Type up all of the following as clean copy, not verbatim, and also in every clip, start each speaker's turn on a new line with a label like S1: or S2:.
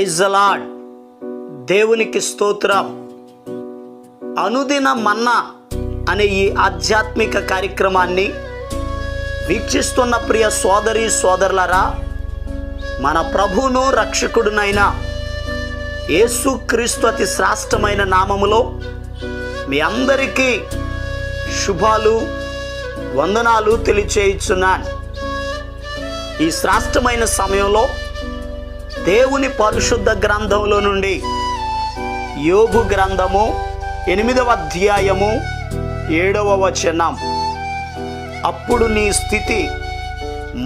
S1: Praise the lord. దేవునికి స్తోత్రం. అనుదిన మన్నా అనే ఈ ఆధ్యాత్మిక కార్యక్రమాన్ని వీక్షిస్తున్న ప్రియ సోదరి సోదరులారా, మన ప్రభువును రక్షకుడునైన యేసుక్రీస్తు అతి శ్రేష్టమైన నామములో మీ అందరికీ శుభాలు వందనాలు తెలియచేయుచున్నాను. ఈ శ్రేష్టమైన సమయంలో దేవుని పరిశుద్ధ గ్రంథంలో నుండి యోబు గ్రంథము 8వ అధ్యాయము 7వ వచనం. అప్పుడు నీ స్థితి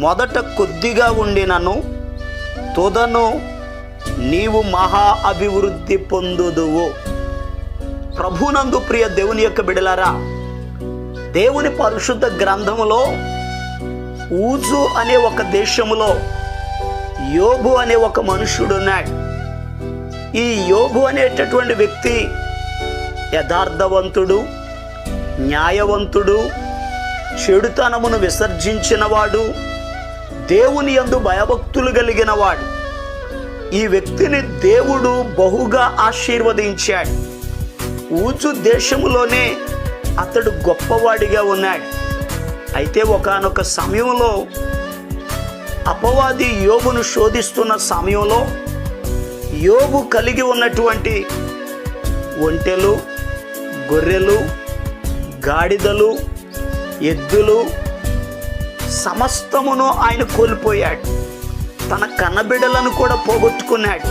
S1: మొదట కొద్దిగా ఉండినను తుదను నీవు మహా అభివృద్ధి పొందుదువు. ప్రభునందు ప్రియ దేవుని యొక్క బిడలారా, దేవుని పరిశుద్ధ గ్రంథములో ఊజు అనే ఒక దేశములో యోబు అనే ఒక మనుషుడు ఉన్నాడు. ఈ యోబు అనేటటువంటి వ్యక్తి యథార్థవంతుడు, న్యాయవంతుడు, చెడుతనమును విసర్జించినవాడు, దేవుని యందు భయభక్తులు కలిగినవాడు. ఈ వ్యక్తిని దేవుడు బహుగా ఆశీర్వదించాడు. ఊజు దేశములోనే అతడు గొప్పవాడిగా ఉన్నాడు. అయితే ఒకానొక సమయంలో అపవాది యోబును శోధిస్తున్న సమయంలో యోబు కలిగి ఉన్నటువంటి ఒంటెలు, గొర్రెలు, గాడిదలు, ఎద్దులు సమస్తమును ఆయన కోల్పోయాడు. తన కన్నబిడ్డలను కూడా పోగొట్టుకున్నాడు.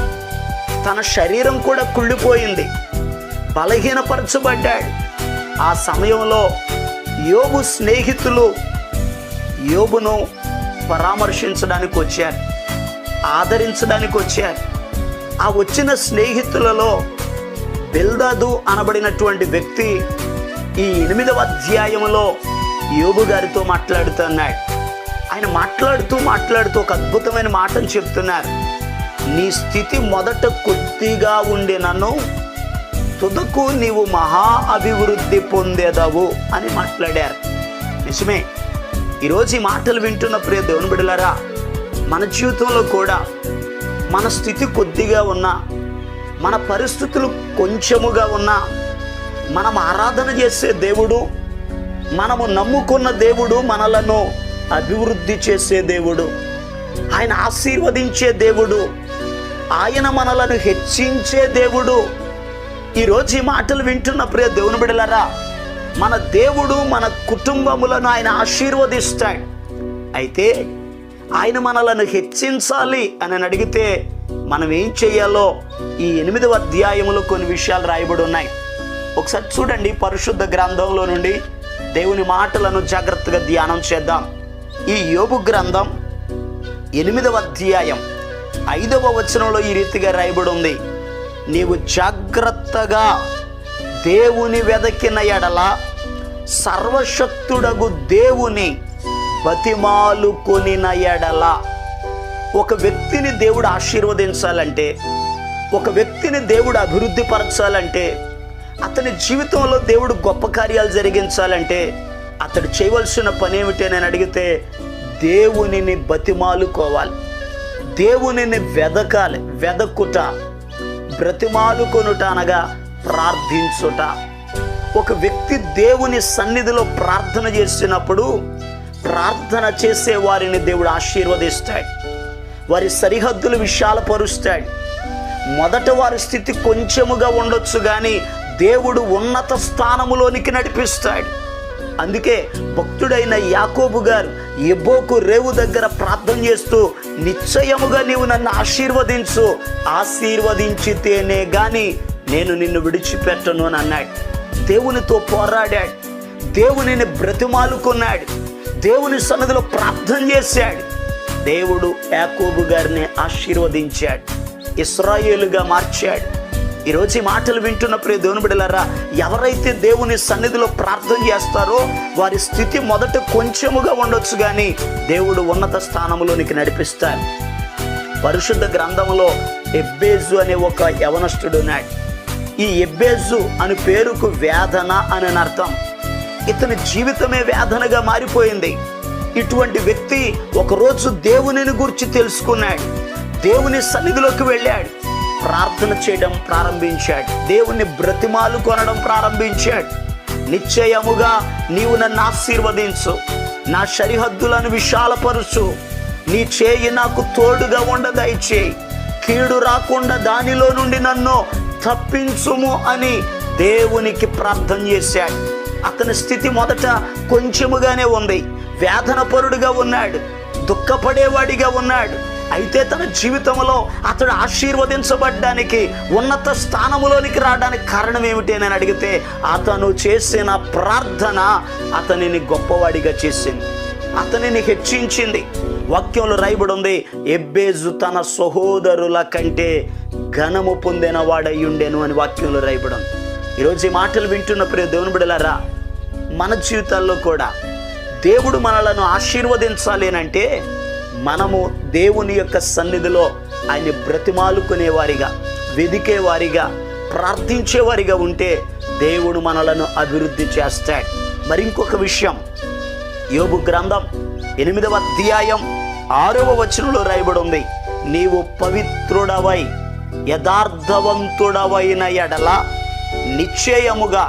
S1: తన శరీరం కూడా కుళ్ళిపోయింది, బలహీనపరచబడ్డాడు. ఆ సమయంలో యోబు స్నేహితులు యోబును పరామర్శించడానికి వచ్చారు, ఆదరించడానికి వచ్చారు. ఆ వచ్చిన స్నేహితులలో బిల్దదు అనబడినటువంటి వ్యక్తి ఈ 8వ అధ్యాయంలో యోబు గారితో మాట్లాడుతున్నాడు. ఆయన మాట్లాడుతూ ఒక అద్భుతమైన మాటను చెప్తున్నారు. నీ స్థితి మొదట కొద్దిగా ఉండినను తుదకు నీవు మహా అభివృద్ధి పొందేదవు అని మాట్లాడారు. నిజమే. ఈరోజు ఈ మాటలు వింటున్న ప్రియ దేవుని బిడ్డలారా, మన జీవితంలో కూడా మన స్థితి కొద్దిగా ఉన్నా, మన పరిస్థితులు కొంచెముగా ఉన్నా, మనం ఆరాధన చేసే దేవుడు, మనము నమ్ముకున్న దేవుడు మనలను అభివృద్ధి చేసే దేవుడు, ఆయన ఆశీర్వదించే దేవుడు, ఆయన మనలను హెచ్చించే దేవుడు. ఈరోజు ఈ మాటలు వింటున్న ప్రియ దేవుని బిడ్డలారా, మన దేవుడు మన కుటుంబములను ఆయన ఆశీర్వదిస్తాడు. అయితే ఆయన మనలను హెచ్చించాలి అని అడిగితే మనం ఏం చేయాలో ఈ 8వ అధ్యాయంలో కొన్ని విషయాలు రాయబడి ఉన్నాయి. ఒకసారి చూడండి, పరిశుద్ధ గ్రంథంలో నుండి దేవుని మాటలను జాగ్రత్తగా ధ్యానం చేద్దాం. ఈ యోబు గ్రంథం 8వ అధ్యాయం 5వ వచనంలో ఈ రీతిగా రాయబడి ఉంది. నీవు జాగ్రత్తగా దేవుని వెదకిన ఎడల సర్వశక్తుడగు దేవుని బతిమాలు కొనిన ఎడల. ఒక వ్యక్తిని దేవుడు ఆశీర్వదించాలంటే, ఒక వ్యక్తిని దేవుడు అభివృద్ధి పరచాలంటే, అతని జీవితంలో దేవుడు గొప్ప కార్యాలు జరిగించాలంటే అతడు చేయవలసిన పని ఏమిటి అని అడిగితే దేవునిని బతిమాలుకోవాలి, దేవునిని వెదకాలి. వెదకుట, బ్రతిమాలుకొనుట అనగా ప్రార్థించుట. ఒక వ్యక్తి దేవుని సన్నిధిలో ప్రార్థన చేసినప్పుడు ప్రార్థన చేసే వారిని దేవుడు ఆశీర్వదిస్తాడు, వారి సరిహద్దులు విశాలపరుస్తాడు. మొదట వారి స్థితి కొంచెముగా ఉండొచ్చు, కానీ దేవుడు ఉన్నత స్థానములోనికి నడిపిస్తాడు. అందుకే భక్తుడైన యాకోబు గారు యెబ్బోకు రేవు దగ్గర ప్రార్థన చేస్తూ, నిశ్చయముగా నీవు నన్ను ఆశీర్వదించు, ఆశీర్వదించితేనే గాని నేను నిన్ను విడిచిపెట్టను అని అన్నాడు. దేవునితో పోరాడాడు, దేవునిని బ్రతిమాలుకున్నాడు, దేవుని సన్నిధిలో ప్రార్థన చేశాడు. దేవుడు యాకోబు గారిని ఆశీర్వదించాడు, ఇశ్రాయేలుగా మార్చాడు. ఈరోజు ఈ మాటలు వింటున్న ప్రియ దేవుని బిడ్డలారా, ఎవరైతే దేవుని సన్నిధిలో ప్రార్థన చేస్తారో వారి స్థితి మొదట కొంచెముగా ఉండొచ్చు, కానీ దేవుడు ఉన్నత స్థానంలోనికి నడిపిస్తాడు. పరిశుద్ధ గ్రంథంలో ఎబ్బేజు అనే ఒక యవనస్తుడు ఉన్నాడు. ఈ ఎబ్బేజు అని పేరుకు వేదన అని అర్థం. ఇతని జీవితమే వేదనగా మారిపోయింది. ఇటువంటి వ్యక్తి ఒకరోజు దేవునిని గురించి తెలుసుకున్నాడు, దేవుని సన్నిధిలోకి వెళ్ళాడు. ప్రార్థన చేయడం ప్రారంభించాడు. దేవుణ్ణి బ్రతిమాలు కొనడం ప్రారంభించాడు. నిశ్చయముగా నీవు నన్ను ఆశీర్వదించు, నా సరిహద్దులను విశాలపరుచు, నీ చేయి నాకు తోడుగా ఉండ దయచేయి, కీడు రాకుండా దానిలో నుండి నన్ను తప్పించుము అని దేవునికి ప్రార్థన చేశాడు. అతని స్థితి మొదట కొంచెముగానే ఉంది. వేదనపరుడుగా ఉన్నాడు, దుఃఖపడేవాడిగా ఉన్నాడు. అయితే తన జీవితంలో అతడు ఆశీర్వదించబడ్డానికి, ఉన్నత స్థానములోనికి రావడానికి కారణం ఏమిటి అని అడిగితే, అతను చేసిన ప్రార్థన అతనిని గొప్పవాడిగా చేసింది, అతనిని హెచ్చించింది. వాక్యంలో రాయబడి ఉంది, ఎబ్బేజు తన సహోదరుల కంటే ఘనము పొందిన వాడయ్యుండెను అని వాక్యంలో రాయబడి ఉంది. ఈరోజు ఈ మాటలు వింటున్న ప్రియ దేవుని బిడ్డలారా, మన జీవితాల్లో కూడా దేవుడు మనలను ఆశీర్వదించాలి అంటే మనము దేవుని యొక్క సన్నిధిలో ఆయన్ని బ్రతిమాలుకునేవారిగా, వెదికేవారిగా, ప్రార్థించేవారిగా ఉంటే దేవుడు మనలను అభివృద్ధి చేస్తాడు. మరి ఇంకొక విషయం, యోబు గ్రంథం 8వ అధ్యాయం 6వ వచనంలో రాయబడి ఉంది, నీవు పవిత్రుడవై యథార్థవంతుడవైన ఎడల నిశ్చయముగా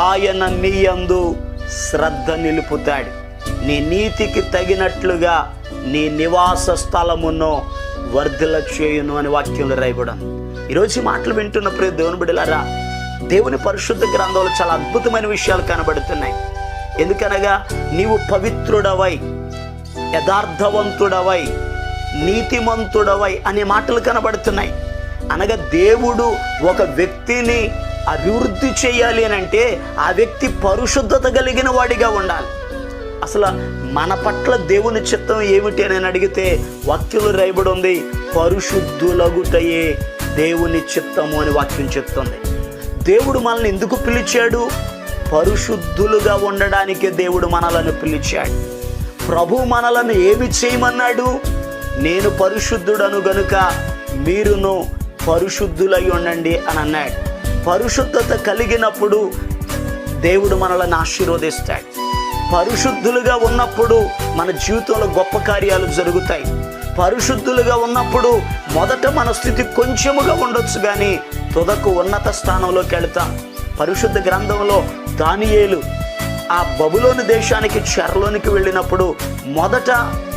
S1: ఆయన నీ యందు శ్రద్ధ నిలుపుతాడు, నీ నీతికి తగినట్లుగా నీ నివాస స్థలమును వర్ధిల్ల చేయును అని వాక్యంలో రాయబడి ఉంది. ఈరోజు ఈ మాటలు వింటున్న ప్రియ దేవుని బిడ్డలారా, దేవుని పరిశుద్ధ గ్రంథంలో చాలా అద్భుతమైన విషయాలు కనబడుతున్నాయి. ఎందుకనగా నీవు పవిత్రుడవై యథార్థవంతుడవై నీతిమంతుడవై అనే మాటలు కనబడుతున్నాయి. అనగా దేవుడు ఒక వ్యక్తిని అభివృద్ధి చేయాలి అని అంటే ఆ వ్యక్తి పరిశుద్ధత కలిగిన వాడిగా ఉండాలి. అసలు మన పట్ల దేవుని చిత్తం ఏమిటి అని అడిగితే వాక్యంలో రాయబడి ఉంది, పరిశుద్ధులగుటయే దేవుని చిత్తము అని వాక్యం చెప్తుంది. దేవుడు మనల్ని ఎందుకు పిలిచాడు? పరిశుద్ధులుగా ఉండడానికే దేవుడు మనలను పిలిచాడు. ప్రభు మనలను ఏమి చేయమన్నాడు? నేను పరిశుద్ధుడను గనుక మీరును పరిశుద్ధులై ఉండండి అని అన్నాడు. పరిశుద్ధత కలిగినప్పుడు దేవుడు మనలను ఆశీర్వదిస్తాడు. పరిశుద్ధులుగా ఉన్నప్పుడు మన జీవితంలో గొప్ప కార్యాలు జరుగుతాయి. పరిశుద్ధులుగా ఉన్నప్పుడు మొదట మన స్థితి కొంచెముగా ఉండొచ్చు, కానీ తుదకు ఉన్నత స్థానంలోకి వెళతాం. పరిశుద్ధ గ్రంథంలో దానియేలు ఆ బబులోను దేశానికి చెరలోనికి వెళ్ళినప్పుడు మొదట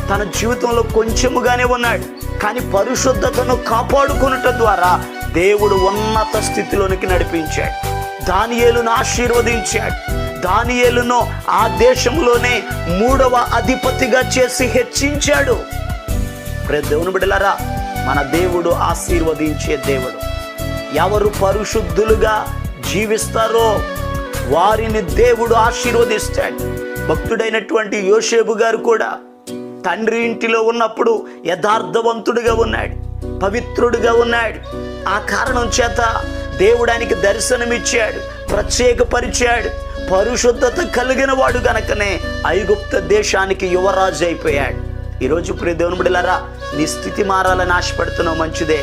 S1: తన జీవితంలో కొంచెముగానే ఉన్నాడు, కానీ పరిశుద్ధతను కాపాడుకున్నట ద్వారా దేవుడు ఉన్నత స్థితిలోనికి నడిపించాడు. దానియేలును ఆశీర్వదించాడు. దానియేలును ఆ దేశంలోనే 3వ అధిపతిగా చేసి హెచ్చించాడు. దేవుని బిడ్డలారా, మన దేవుడు ఆశీర్వదించే దేవుడు. ఎవరు పరిశుద్ధులుగా జీవిస్తారో వారిని దేవుడు ఆశీర్వదిస్తాడు. భక్తుడైనటువంటి యోసేపు గారు కూడా తండ్రి ఇంటిలో ఉన్నప్పుడు యథార్థవంతుడిగా ఉన్నాడు, పవిత్రుడిగా ఉన్నాడు. ఆ కారణం చేత దేవుడు ఆయనకి దర్శనమిచ్చాడు, ప్రత్యేకపరిచాడు. పరిశుద్ధత కలిగిన వాడు గనకనే ఐగుప్తు దేశానికి యువరాజు అయిపోయాడు. ఈరోజు ప్రియ దేవుని బిడ్డలారా, నీ స్థితి మారాలని ఆశపడుతున్నావు, మంచిదే.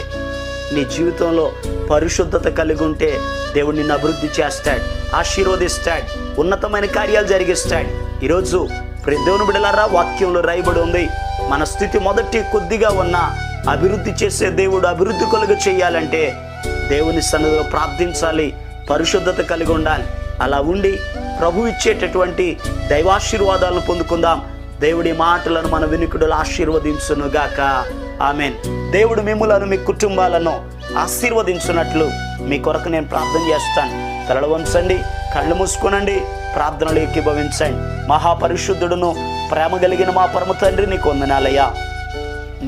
S1: నీ జీవితంలో పరిశుద్ధత కలిగి ఉంటే దేవుడు నిన్ను అభివృద్ధి చేస్తాడు, ఆశీర్వదిస్తాడు, ఉన్నతమైన కార్యాలు జరిగిస్తాడు. ఈరోజు ప్రియ దేవుని బిడ్డలారా, వాక్యంలో రాయబడి ఉంది, మన స్థితి మొదటి కొద్దిగా ఉన్నా అభివృద్ధి చేసే దేవుడు అభివృద్ధి కలుగ చేయాలంటే దేవుని సన్నిధిలో ప్రార్థించాలి, పరిశుద్ధత కలిగి ఉండాలి. అలా ఉండి ప్రభు ఇచ్చేటటువంటి దైవాశీర్వాదాలను పొందుకుందాం. దేవుడి మాటలను మన వినికిడులు ఆశీర్వదించునుగాక. ఆమెన్. దేవుడు మిమ్ములను మీ కుటుంబాలను ఆశీర్వదించున్నట్లు మీ కొరకు నేను ప్రార్థన చేస్తాను. తలలు వంచండి, కళ్ళు మూసుకునండి, ప్రార్థనలు ఏకీభవించండి. మహాపరిశుద్ధుడును ప్రేమ కలిగిన మా పరమ తండ్రి, నీకు వందనాలయ్యా.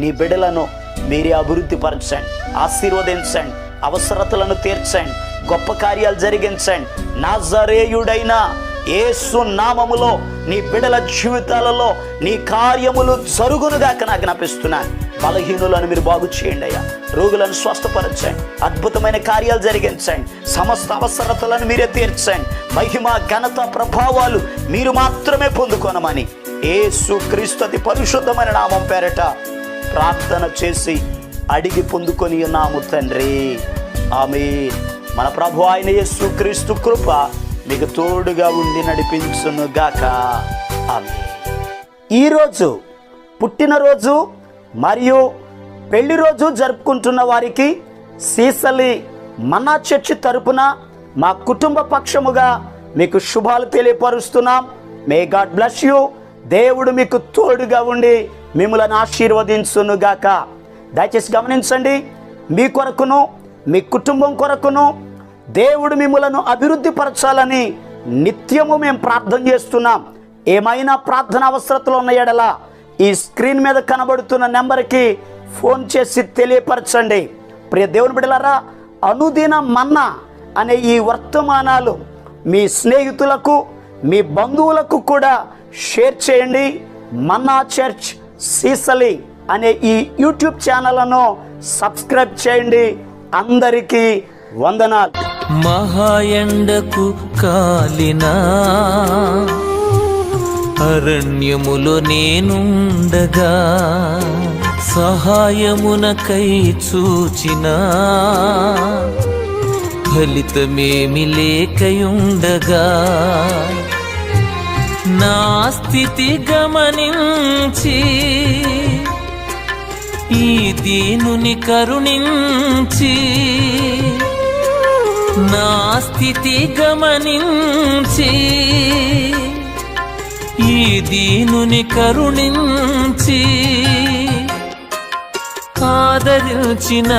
S1: నీ బిడ్డలను మీరే అభివృద్ధి పరచండి, ఆశీర్వదించండి, అవసరతలను తీర్చండి, గొప్ప కార్యాలు జరిగించండి. నజరేయుడైన యేసు నామములో నీ బిడ్డల జీవితాలలో నీ కార్యములు జరుగునుగాక నాకు జ్ఞాపిస్తున్నాను. బలహీనులను మీరు బాగు చేయండి అయ్యా, రోగులను స్వస్థపరచండి, అద్భుతమైన కార్యాలు జరిగించండి, సమస్త అవసరతలను మీరే తీర్చండి. మహిమ ఘనత ప్రభావాలు మీరు మాత్రమే పొందుకోనమని యేసు క్రీస్తు అతి పరిశుద్ధమైన నామం పేరట ప్రార్థన చేసి అడిగి పొందుకొని ఉన్నాము తండ్రి. ఆమేన్. మన ప్రభు అయిన యేసు క్రీస్తు కృప మీకు తోడుగా ఉండి నడిపించును గాక. ఆమేన్. ఈరోజు పుట్టినరోజు మరియు పెళ్లి రోజు జరుపుకుంటున్న వారికి సీసలి మన్నా చర్చి తరపున మా కుటుంబ పక్షముగా మీకు శుభాలు తెలియపరుస్తున్నాం. May God bless you. దేవుడు మీకు తోడుగా ఉండి మిమ్మల్ని ఆశీర్వదించునుగాక. దయచేసి గమనించండి, మీ కొరకును మీ కుటుంబం కొరకును దేవుడు మిమ్మలను అభివృద్ధి పరచాలని నిత్యము మేము ప్రార్థన చేస్తున్నాం. ఏమైనా ప్రార్థన అవసరతలు ఉన్న ఎడల ఈ స్క్రీన్ మీద కనబడుతున్న నెంబర్కి ఫోన్ చేసి తెలియపరచండి. ప్రియ దేవుని బిడ్డలారా, అనుదిన మన్నా అనే ఈ వర్తమానాలు మీ స్నేహితులకు మీ బంధువులకు కూడా షేర్ చేయండి. మన్నా చర్చ్ సీసలి అనే ఈ యూట్యూబ్ ఛానల్ను సబ్స్క్రైబ్ చేయండి. అందరికీ వందనాలు.
S2: మహాయండకు కాలిన అరణ్యములో నేనుండగా సహాయమునకై చూచిన ఫలితమేమి లేకయుండగా నా స్థితి గమనించి ఈ దీనుని కరుణించి నా స్థితి గమనించి ఈ దీనుని కరుణించి ఆదరించిన